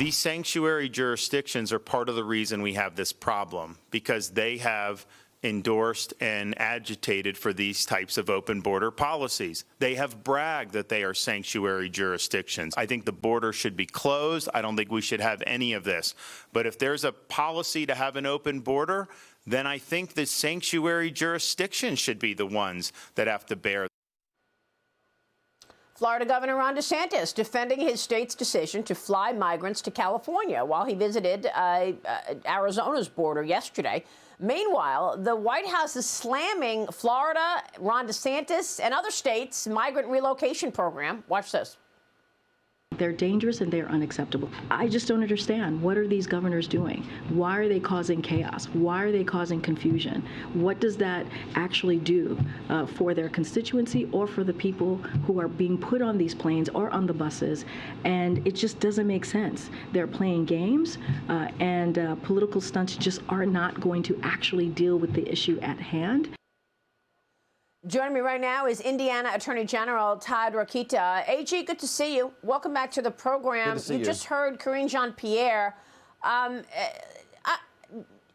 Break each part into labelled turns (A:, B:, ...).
A: These sanctuary jurisdictions are part of the reason we have this problem, because they have endorsed and agitated for these types of open border policies. They have bragged that they are sanctuary jurisdictions. I think the border should be closed. I don't think we should have any of this. But if there's a policy to have an open border, then I think the sanctuary jurisdictions should be the ones that have to bear.
B: Florida Governor Ron DeSantis defending his state's decision to fly migrants to California while he visited Arizona's border yesterday. Meanwhile, the White House is slamming Florida, Ron DeSantis, and other states' migrant relocation program. Watch this.
C: They're dangerous and they're unacceptable. I just don't understand. What are these governors doing? Why are they causing chaos? Why are they causing confusion? What does that actually do for their constituency or for the people who are being put on these planes or on the buses? And it just doesn't make sense. They're playing games and political stunts just are not going to actually deal with the issue at hand.
B: Joining me right now is Indiana Attorney General Todd Rokita. AG, good to see you. Welcome back to the program.
D: Good to see you.
B: Just heard Karine Jean-Pierre.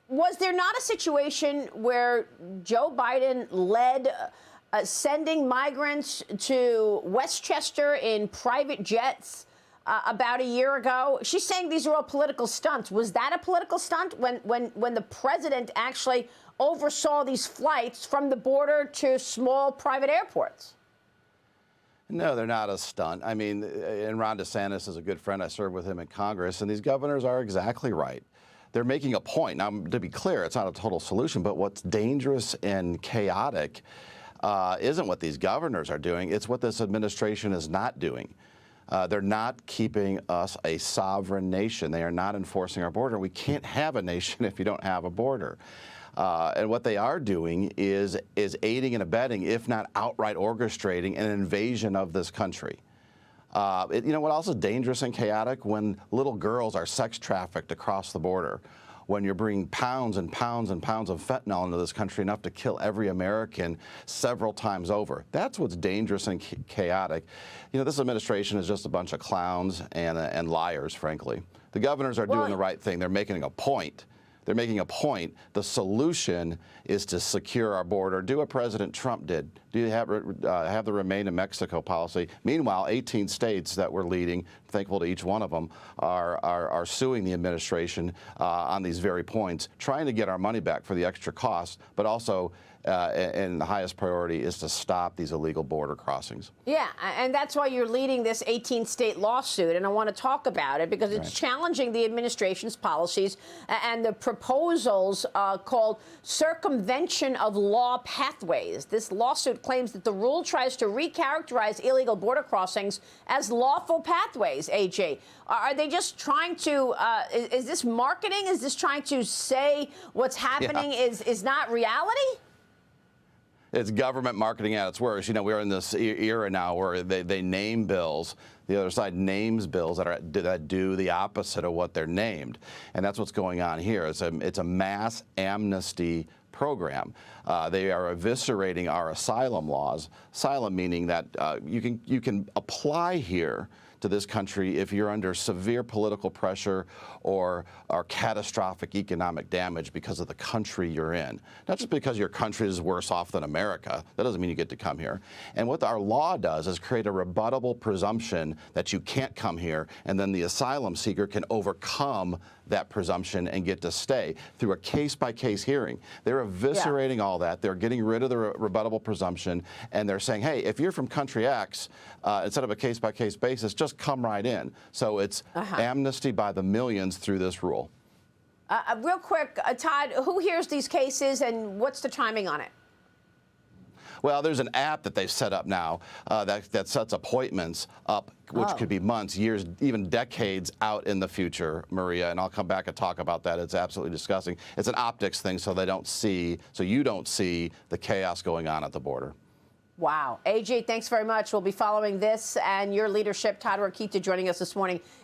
B: Was there not a situation where Joe Biden led sending migrants to Westchester in private jets about a year ago? She's saying these are all political stunts. Was that a political stunt when the president actually oversaw these flights from the border to small private airports?
D: No, they're not a stunt. I mean, and Ron DeSantis is a good friend. I served with him in Congress, and these governors are exactly right. They're making a point. Now, to be clear, it's not a total solution, but what's dangerous and chaotic isn't what these governors are doing. It's what this administration is not doing. They're not keeping us a sovereign nation. They are not enforcing our border. We can't have a nation if you don't have a border. And what they are doing is aiding and abetting, if not outright orchestrating, an invasion of this country. You know what else is dangerous and chaotic? When little girls are sex trafficked across the border, when you're bringing pounds and pounds and pounds of fentanyl into this country, enough to kill every American several times over. That's what's dangerous and chaotic. You know, this administration is just a bunch of clowns and liars, frankly. The governors are doing the right thing. They're making a point. They're making a point. The solution is to secure our border. Do what President Trump did. Do you have the Remain in Mexico policy? Meanwhile, 18 states that we're leading, thankful to each one of them, are suing the administration on these very points, trying to get our money back for the extra costs, but also, and the highest priority is to stop these illegal border crossings. Yeah,
B: and that's why you're leading this 18-state lawsuit, and I want to talk about it because it's challenging the administration's policies and the proposals called circumvention of law pathways. This lawsuit claims that the rule tries to recharacterize illegal border crossings as lawful pathways, AJ. Are they just trying to, is this marketing? Is this trying to say what's happening is not reality?
D: It's government marketing at its worst. You know, we're in this era now where they name bills. The other side names bills that do the opposite of what they're named. And that's what's going on here. It's a mass amnesty program. They are eviscerating our asylum laws. Asylum meaning that you can apply here to this country if you're under severe political pressure or catastrophic economic damage because of the country you're in. Not just because your country is worse off than America. That doesn't mean you get to come here. And what our law does is create a rebuttable presumption that you can't come here, and then the asylum seeker can overcome that presumption and get to stay through a case-by-case hearing. They're eviscerating all that. They're getting rid of the rebuttable presumption, and they're saying, hey, if you're from country X, instead of a case-by-case basis, just come right in. So it's amnesty by the millions through this rule.
B: Real quick, Todd, who hears these cases and what's the timing on it?
D: Well, there's an app that they've set up now that sets appointments up, which could be months, years, even decades out in the future, Maria, and I'll come back and talk about that. It's absolutely disgusting. It's an optics thing, so you don't see the chaos going on at the border.
B: Wow. AJ, thanks very much. We'll be following this and your leadership. Todd Rokita joining us this morning